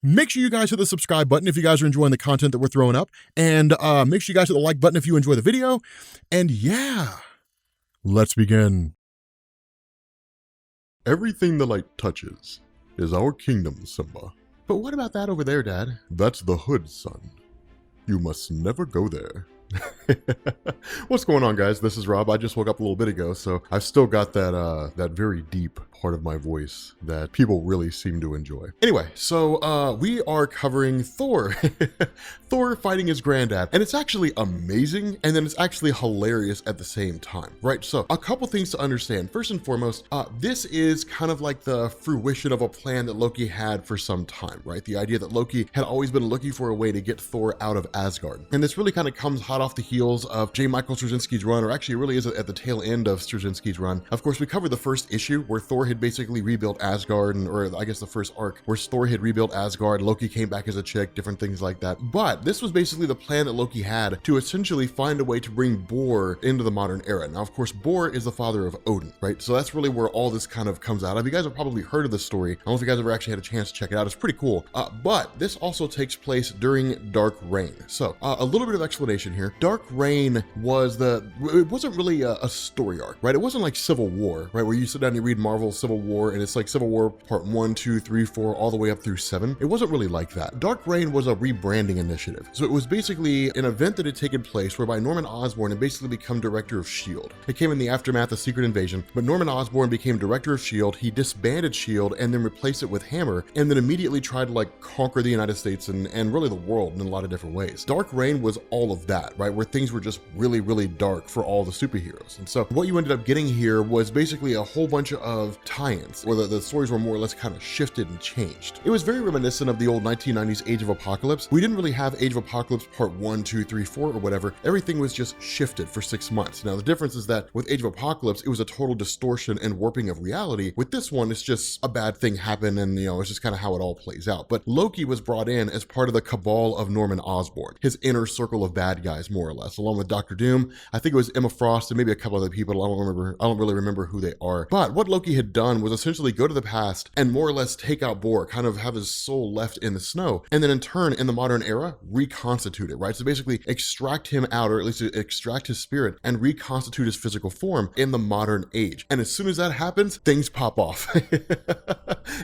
Make sure you guys hit the subscribe button if you guys are enjoying the content that we're throwing up. And make sure you guys hit the like button if you enjoy the video. And yeah, let's begin. Everything the light touches is our kingdom, Simba. But what about that over there, Dad? That's the hood, son. You must never go there. What's going on, guys? This is Rob. I just woke up a little bit ago, so I've still got that very deep part of my voice that people really seem to enjoy. Anyway, so we are covering Thor. Thor fighting his granddad, and it's actually amazing, and then it's actually hilarious at the same time, right? So a couple things to understand. First and foremost, this is kind of like the fruition of a plan that Loki had for some time, right? The idea that Loki had always been looking for a way to get Thor out of Asgard, and this really kind of comes hot off the heels of J. Michael Straczynski's run, or actually it really is at the tail end of Straczynski's run. Of course, we covered the first issue where Thor had basically rebuilt Asgard, or I guess the first arc where Thor had rebuilt Asgard, Loki came back as a chick, different things like that. But this was basically the plan that Loki had to essentially find a way to bring Bor into the modern era. Now, of course, Bor is the father of Odin, right? So that's really where all this kind of comes out of. You guys have probably heard of this story. I don't know if you guys ever actually had a chance to check it out. It's pretty cool. But this also takes place during Dark Reign. So a little bit of explanation here. Dark Reign was it wasn't really a story arc, right? It wasn't like Civil War, right? Where you sit down and you read Marvel Civil War and it's like Civil War part 1, 2, 3, 4, all the way up through 7. It wasn't really like that. Dark Reign was a rebranding initiative. So it was basically an event that had taken place whereby Norman Osborn had basically become director of S.H.I.E.L.D. It came in the aftermath of Secret Invasion, but Norman Osborn became director of S.H.I.E.L.D. He disbanded S.H.I.E.L.D. and then replaced it with Hammer, and then immediately tried to like conquer the United States and really the world in a lot of different ways. Dark Reign was all of that, right? Where things were just really, really dark for all the superheroes. And so what you ended up getting here was basically a whole bunch of tie-ins where the stories were more or less kind of shifted and changed. It was very reminiscent of the old 1990s Age of Apocalypse. We didn't really have Age of Apocalypse part 1, 2, 3, 4 or whatever. Everything was just shifted for 6 months. Now the difference is that with Age of Apocalypse, it was a total distortion and warping of reality. With this one, it's just a bad thing happened and it's just kind of how it all plays out. But Loki was brought in as part of the cabal of Norman Osborn, his inner circle of bad guys, more or less, along with Dr. Doom. I think it was Emma Frost and maybe a couple other people. I don't really remember who they are. But what Loki had done was essentially go to the past and more or less take out Bor, kind of have his soul left in the snow, and then in turn, in the modern era, reconstitute it, right? So basically extract him out, or at least extract his spirit and reconstitute his physical form in the modern age. And as soon as that happens, things pop off.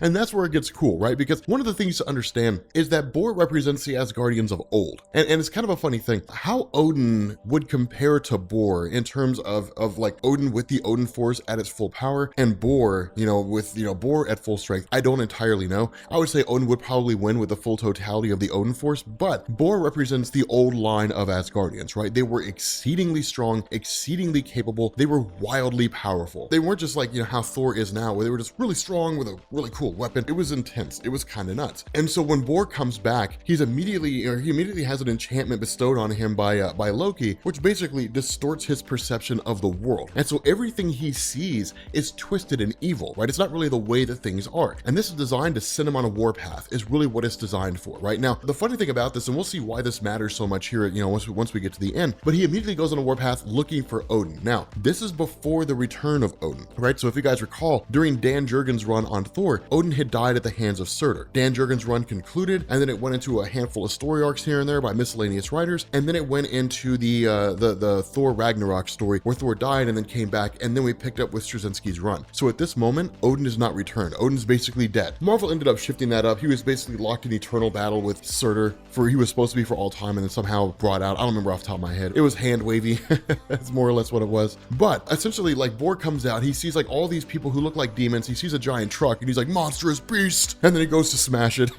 And that's where it gets cool, right? Because one of the things to understand is that Bor represents the Asgardians of old. And it's kind of a funny thing, how Odin would compare to Bor in terms of like Odin with the Odin force at its full power, and Bor, with Bor at full strength. I don't entirely know. I would say Odin would probably win with the full totality of the Odin force, but Bor represents the old line of Asgardians, right? They were exceedingly strong, exceedingly capable. They were wildly powerful. They weren't just like, how Thor is now, where they were just really strong with a really cool weapon. It was intense. It was kind of nuts. And so when Bor comes back, he immediately has an enchantment bestowed on him by Loki, which basically distorts his perception of the world. And so everything he sees is twisted and evil, right? It's not really the way that things are. And this is designed to send him on a warpath, is really what it's designed for, right? Now, the funny thing about this, and we'll see why this matters so much here, once we get to the end, but he immediately goes on a warpath looking for Odin. Now, this is before the return of Odin, right? So if you guys recall, during Dan Jurgens' run on Thor, Odin had died at the hands of Surtur. Dan Jurgens' run concluded, and then it went into a handful of story arcs here and there by miscellaneous writers, and then it went into the Thor Ragnarok story where Thor died and then came back, and then we picked up with Straczynski's run. So at this moment, Odin is not returned. Odin's basically dead. Marvel ended up shifting that up. He was basically locked in eternal battle with Surtur he was supposed to be for all time, and then somehow brought out, I don't remember off the top of my head. It was hand wavy. That's more or less what it was. But essentially, like, Bor comes out, he sees like all these people who look like demons. He sees a giant truck and he's like, monstrous beast, and then he goes to smash it.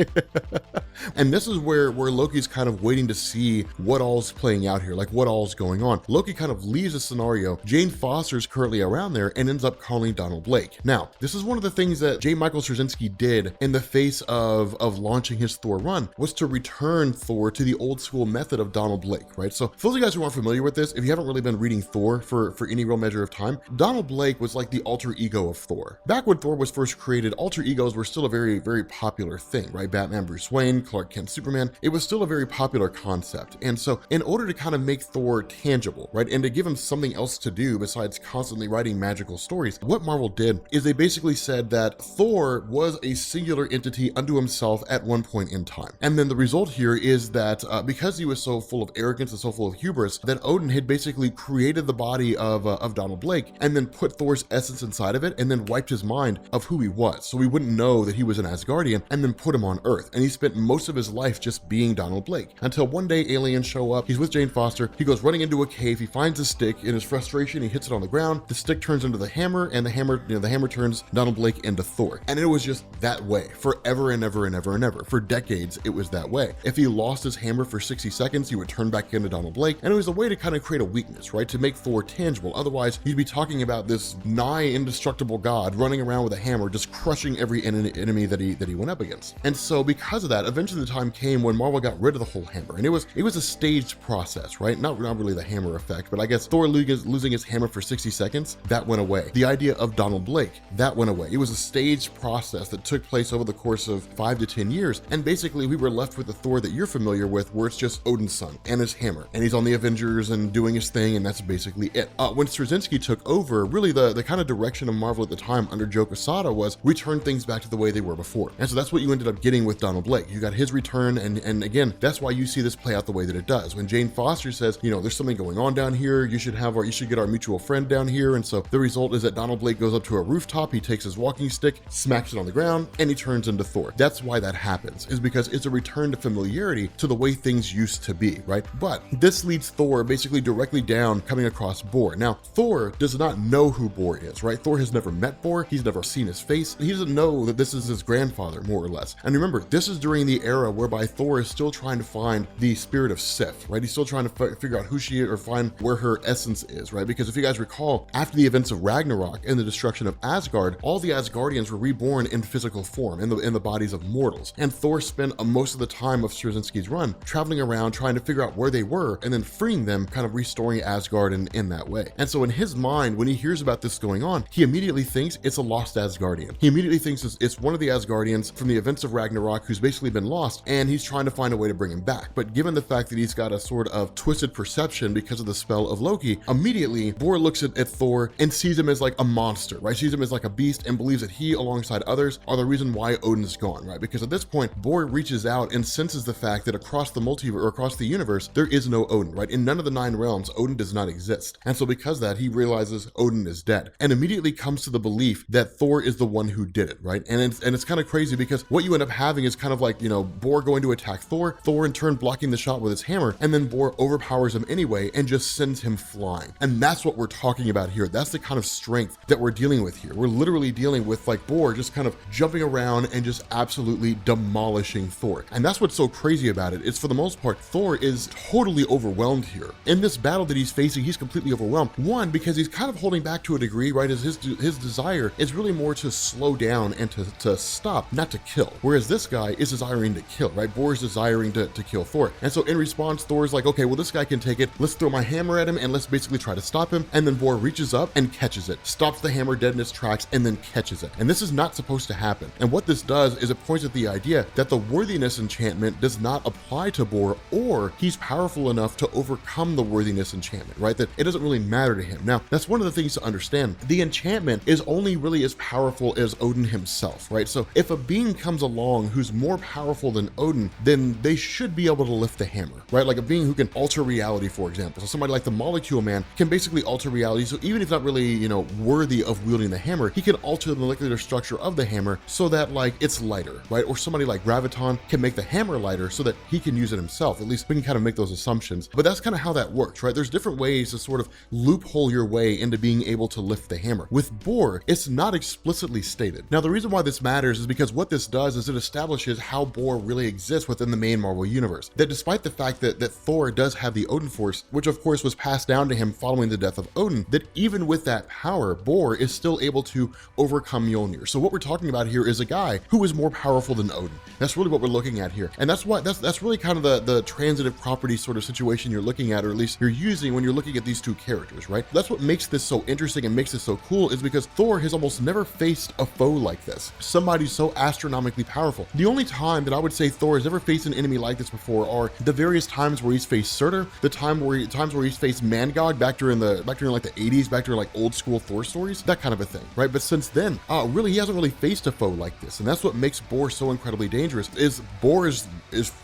And this is where Loki's kind of waiting to see what all's playing out here, like what all's going on. Loki kind of leaves the scenario. Jane Foster's currently around there and ends up calling Donald Blake. Now, this is one of the things that J. Michael Straczynski did in the face of launching his Thor run, was to return Thor to the old school method of Donald Blake, right? So for those of you guys who aren't familiar with this, if you haven't really been reading Thor for any real measure of time, Donald Blake was like the alter ego of Thor. Back when Thor was first created, alter egos were still a very, very popular thing, right? Batman, Bruce Wayne, Clark Kent, Superman. It was still a very popular concept. And so in order to kind of make Thor tangible, right? And to give him something else to do besides constantly writing magical stories. What Marvel did is they basically said that Thor was a singular entity unto himself at one point in time. And then the result here is that because he was so full of arrogance and so full of hubris, that Odin had basically created the body of Donald Blake and then put Thor's essence inside of it and then wiped his mind of who he was. So we wouldn't know that he was an Asgardian and then put him on Earth. And he spent most of his life just being Donald Blake until one day aliens show up. He's with Jane Foster. He goes running into a cave. He finds a stick. In his frustration, he hits it on the ground. The stick turns into the hammer, and the hammer turns Donald Blake into Thor. And it was just that way forever and ever and ever and ever. For decades, it was that way. If he lost his hammer for 60 seconds, he would turn back into Donald Blake. And it was a way to kind of create a weakness, right? To make Thor tangible. Otherwise, you'd be talking about this nigh indestructible god running around with a hammer, just crushing every enemy that he went up against. And so because of that, eventually the time came when Marvel got rid of the whole hammer. And it was a staged process, right? Not really the hammer effect, but I guess Thor losing his hammer for 60 seconds, that went away. The idea of Donald Blake, that went away. It was a staged process that took place over the course of 5 to 10 years. And basically we were left with the Thor that you're familiar with, where it's just Odin's son and his hammer. And he's on the Avengers and doing his thing, and that's basically it. When Straczynski took over, really the kind of direction of Marvel at the time under Joe Quesada was return things back to the way they were before. And so that's what you ended up getting with Donald Blake. You got his return, and again, that's why you see this play out the way that it does. When Jane Foster says, you know, there's something going on down here, you should get our mutual friend down here. And so the result is that Donald Blake goes up to a rooftop, he takes his walking stick, smacks it on the ground, and he turns into Thor. That's why that happens, is because it's a return to familiarity to the way things used to be, right? But this leads Thor basically directly down, coming across Bor. Now, Thor does not know who Bor is, right? Thor has never met Bor, he's never seen his face, he doesn't know that this is his grandfather, more or less. And remember, this is during the era whereby Thor is still trying to find the spirit of Sif, right? He's still trying to figure out who she is or find where her essence is, right? Because if you guys recall, after the events of Ragnarok and the destruction of Asgard, all the Asgardians were reborn in physical form, in the bodies of mortals. And Thor spent most of the time of Straczynski's run traveling around trying to figure out where they were and then freeing them, kind of restoring Asgard in that way. And so in his mind, when he hears about this going on, he immediately thinks it's a lost Asgardian. He immediately thinks it's one of the Asgardians from the events of Ragnarok who's basically been lost, and he's trying to find a way to bring him back. But given the fact that he's got a sort of twisted perception because of the spell of Loki, immediately Bor looks at Thor and sees him as like a monster, right? Sees him as like a beast and believes that he, alongside others, are the reason why Odin's gone, right? Because at this point, Bor reaches out and senses the fact that across the multiverse, or across the universe, there is no Odin, right? In none of the 9 realms, Odin does not exist. And so because of that, he realizes Odin is dead and immediately comes to the belief that Thor is the one who did it, right? And it's kind of crazy because what you end up having is kind of like, you know, Bor going to attack Thor in turn blocking the shot with his hammer, and then Bor overpowers him anyway and just sends him flying. And that's what we're talking about here. That's the kind of strength that we're dealing with here. We're literally dealing with like Bor just kind of jumping around and just absolutely demolishing Thor. And that's what's so crazy about it. It's for the most part, Thor is totally overwhelmed here. In this battle that he's facing, he's completely overwhelmed. One, because he's kind of holding back to a degree, right? As his desire is really more to slow down and to stop, not to kill. Whereas this guy is desiring to kill, right? Bor is desiring to kill Thor. And so in response, Thor's like, okay, well, this guy can take it. Let's throw my hammer at him and let's basically try to stop him. And then Bor reaches up and catches it, stops the hammer dead in its tracks, and then catches it. And this is not supposed to happen. And what this does is it points at the idea that the worthiness enchantment does not apply to Bor, or he's powerful enough to overcome the worthiness enchantment, right? That it doesn't really matter to him. Now, that's one of the things to understand. The enchantment is only really as powerful as Odin himself, right? So if a being comes along who's more powerful than Odin, then they should be able to lift the hammer, right? Like a being who can alter reality, for example. So somebody like the Molecule Man can basically alter reality. So even if not really, you know, worthy of wielding the hammer, he can alter the molecular structure of the hammer so that like it's lighter, right? Or somebody like Graviton can make the hammer lighter so that he can use it himself. At least we can kind of make those assumptions. But that's kind of how that works, right? There's different ways to sort of loophole your way into being able to lift the hammer. With Bor, it's not explicitly stated. Now, the reason why this matters is because what this does is it establishes how Bor really exists within the main Marvel universe. That despite the fact that Thor does have the Odin Force, which of course was passed down to him following the death of Odin, that even with that power, Bor is still able to overcome Mjolnir. So what we're talking about here is a guy who is more powerful than Odin. That's really what we're looking at here. And that's really kind of the transitive property sort of situation you're looking at, or at least you're using when you're looking at these two characters, right? That's what makes this so interesting and makes this so cool, is because Thor has almost never faced a foe like this. Somebody so astronomically powerful. The only time that I would say Thor has ever faced an enemy like this before are the various times where he's faced Jupiter, the times where he's faced Mangog back during like the 80s, back during like old school Thor stories, that kind of a thing, right? But since then, really he hasn't really faced a foe like this, and that's what makes Bor so incredibly dangerous. Is Bor is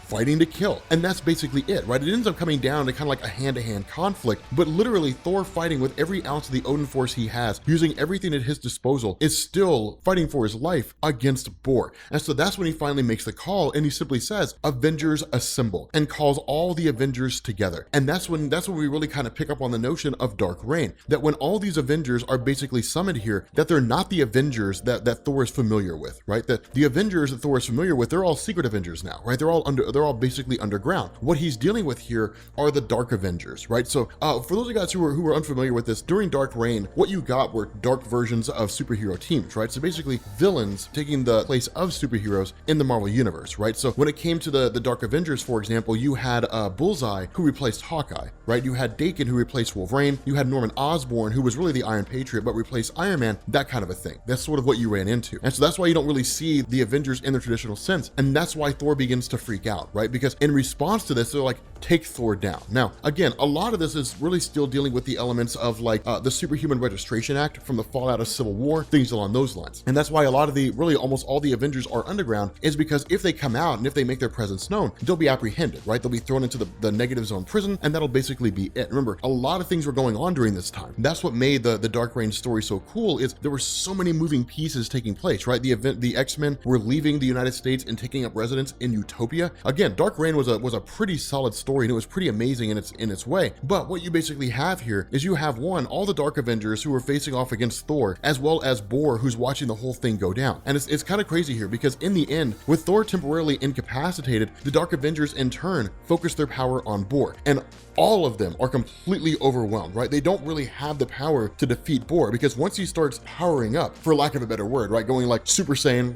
fighting to kill, and that's basically it, right? It ends up coming down to kind of like a hand-to-hand conflict, but literally Thor fighting with every ounce of the Odin force he has, using everything at his disposal, is still fighting for his life against Bor. And so that's when he finally makes the call, and he simply says, "Avengers assemble," and calls all the Avengers together. And that's when we really kind of pick up on the notion of Dark Reign, that when all these Avengers are basically summoned here, that they're not the Avengers that Thor is familiar with, right? That the Avengers that Thor is familiar with, they're all secret Avengers now, right? They're all basically underground. What he's dealing with here are the Dark Avengers, right? So for those of you guys who are unfamiliar with this, during Dark Reign, what you got were dark versions of superhero teams, right? So basically villains taking the place of superheroes in the Marvel universe, right? So when it came to the Dark Avengers, for example, you had Bullseye, who replaced Hawkeye, right? You had Daken, who replaced Wolverine. You had Norman Osborn, who was really the Iron Patriot, but replaced Iron Man, that kind of a thing. That's sort of what you ran into. And so that's why you don't really see the Avengers in their traditional sense. And that's why Thor begins to freak out, right? Because in response to this, they're like, take Thor down. Now, again, a lot of this is really still dealing with the elements of like the Superhuman Registration Act from the fallout of Civil War, things along those lines. And that's why a lot of really almost all the Avengers are underground, is because if they come out and if they make their presence known, they'll be apprehended, right? They'll be thrown into the negative zone prison, and that'll basically be it. Remember, a lot of things were going on during this time. That's what made the Dark Reign story so cool, is there were so many moving pieces taking place, right? The X-Men were leaving the United States and taking up residence in Utopia. Again, Dark Reign was a pretty solid story, and it was pretty amazing in its way. But what you basically have here is you have all the Dark Avengers who are facing off against Thor, as well as Bor, who's watching the whole thing go down. And it's kind of crazy here, because in the end, with Thor temporarily incapacitated, the Dark Avengers in turn focus their power on Bor, and all of them are completely overwhelmed, right? They don't really have the power to defeat Bor, because once he starts powering up, for lack of a better word, right, going like Super Saiyan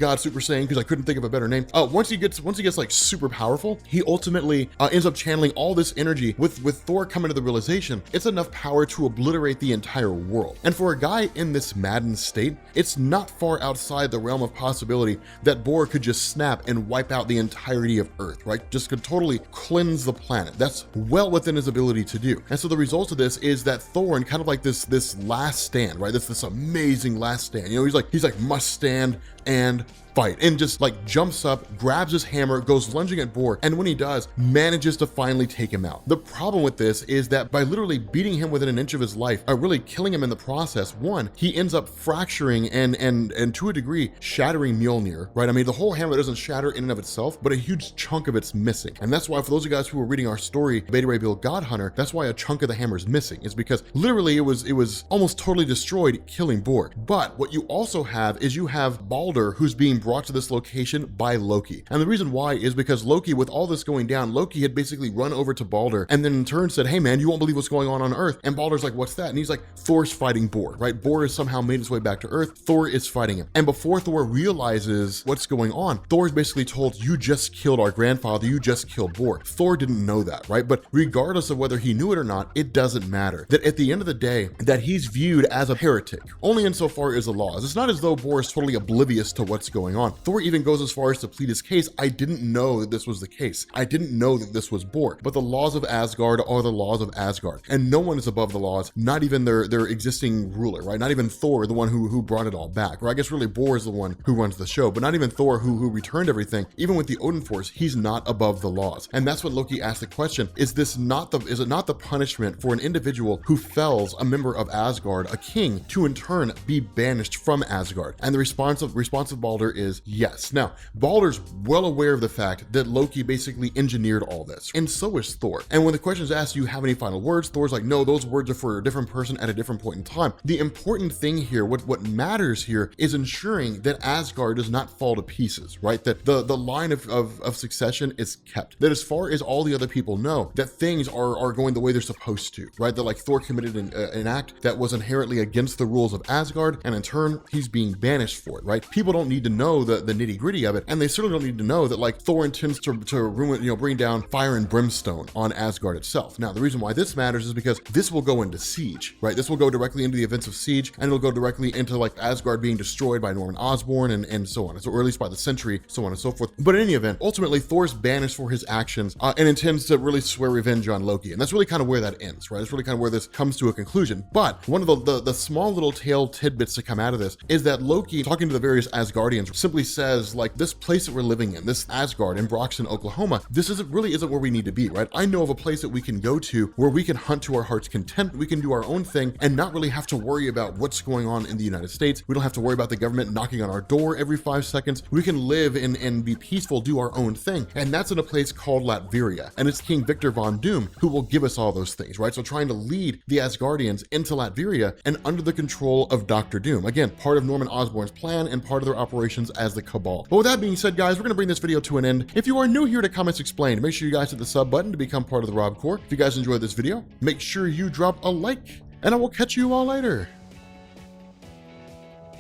God, Super Saiyan, because I couldn't think of a better name. Once he gets like super powerful, he ultimately ends up channeling all this energy, with Thor coming to the realization it's enough power to obliterate the entire world. And for a guy in this maddened state, it's not far outside the realm of possibility that Bor could just snap and wipe out the entirety of Earth, right? Just could totally cleanse the planet. That's well within his ability to do. And so the result of this is that Thor, in kind of like this last stand, right? This amazing last stand. You know, he's like must stand and fight, and just like jumps up, grabs his hammer, goes lunging at Bor, and when he does, manages to finally take him out. The problem with this is that by literally beating him within an inch of his life, really killing him in the process, one, he ends up fracturing and to a degree shattering Mjolnir, right? I mean, the whole hammer doesn't shatter in and of itself, but a huge chunk of it's missing. And that's why, for those of you guys who were reading our story, Beta Ray Bill God Hunter, that's why a chunk of the hammer is missing, is because literally it was almost totally destroyed, killing Bor. But what you also have is you have Balder, who's being brought to this location by Loki. And the reason why is because Loki, with all this going down, Loki had basically run over to Balder and then in turn said, "Hey man, you won't believe what's going on Earth." And Balder's like, "What's that?" And he's like, "Thor's fighting Bor," right? Bor has somehow made his way back to Earth. Thor is fighting him. And before Thor realizes what's going on, Thor is basically told, "You just killed our grandfather. You just killed Bor." Thor didn't know that, right? But regardless of whether he knew it or not, it doesn't matter. That at the end of the day, that he's viewed as a heretic, only insofar as the laws. It's not as though Bor is totally oblivious to what's going on. Thor even goes as far as to plead his case. "I didn't know that this was the case. I didn't know that this was Bor. But the laws of Asgard are the laws of Asgard. And no one is above the laws, not even their existing ruler, right? Not even Thor, the one who brought it all back. Or I guess really Bor is the one who runs the show, but not even Thor who returned everything. Even with the Odin force, he's not above the laws." And that's when Loki asked the question, is it not the punishment for an individual who fells a member of Asgard, a king, to in turn be banished from Asgard? And the response of Balder is yes. Now, Balder's well aware of the fact that Loki basically engineered all this, and so is Thor. And when the question is asked, "Do you have any final words?" Thor's like, "No, those words are for a different person at a different point in time." The important thing here, what matters here, is ensuring that Asgard does not fall to pieces, right? That the line of succession is kept. That as far as all the other people know, that things are going the way they're supposed to, right? That like Thor committed an act that was inherently against the rules of Asgard, and in turn, he's being banished for it, right? people don't need to know the nitty gritty of it, and they certainly don't need to know that like Thor intends to ruin, bring down fire and brimstone on Asgard itself. Now, the reason why this matters is because this will go into Siege, right? This will go directly into the events of Siege, and it'll go directly into like Asgard being destroyed by Norman Osborn and so on, or at least by the Sentry, so on and so forth. But in any event, ultimately Thor's banished for his actions and intends to really swear revenge on Loki, and that's really kind of where that ends, right? It's really kind of where this comes to a conclusion. But one of the small little tail tidbits to come out of this is that Loki, talking to the various Asgardians, simply says like, this place that we're living in, this Asgard in Broxton, Oklahoma, this really isn't where we need to be, right? I know of a place that we can go to where we can hunt to our heart's content, we can do our own thing and not really have to worry about what's going on in the United States. We don't have to worry about the government knocking on our door every 5 seconds. We can live and be peaceful, do our own thing. And that's in a place called Latveria. And it's King Victor Von Doom who will give us all those things, right? So trying to lead the Asgardians into Latveria and under the control of Dr. Doom. Again, part of Norman Osborn's plan and part of their operations as the Cabal. But with that being said, guys, we're gonna bring this video to an end. If you are new here to Comics Explained, make sure you guys hit the sub button to become part of the Rob Corps. If you guys enjoyed this video, make sure you drop a like, and I will catch you all later.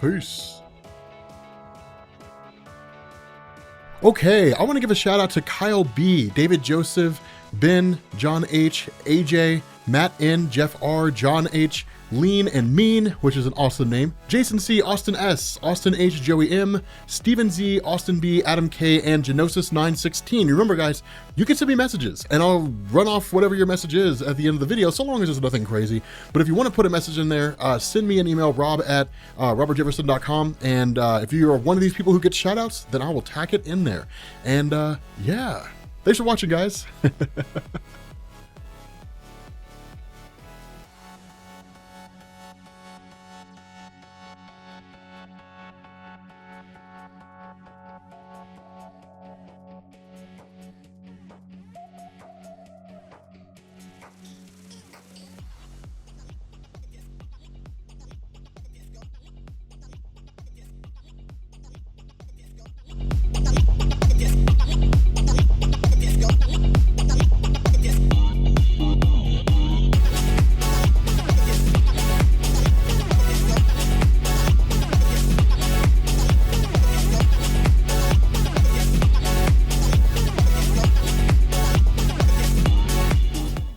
Peace. Okay, I want to give a shout out to Kyle B, David Joseph, Ben, John H, AJ, Matt N, Jeff R, John H, Lean and Mean, which is an awesome name, Jason C, Austin S, Austin H, Joey M, Steven Z, Austin B, Adam K, and Genosis 916. Remember guys, you can send me messages and I'll run off whatever your message is at the end of the video, so long as there's nothing crazy. But if you want to put a message in there, send me an email, rob@robertjefferson.com, and if you are one of these people who gets shout outs, then I will tack it in there. And yeah, thanks for watching guys.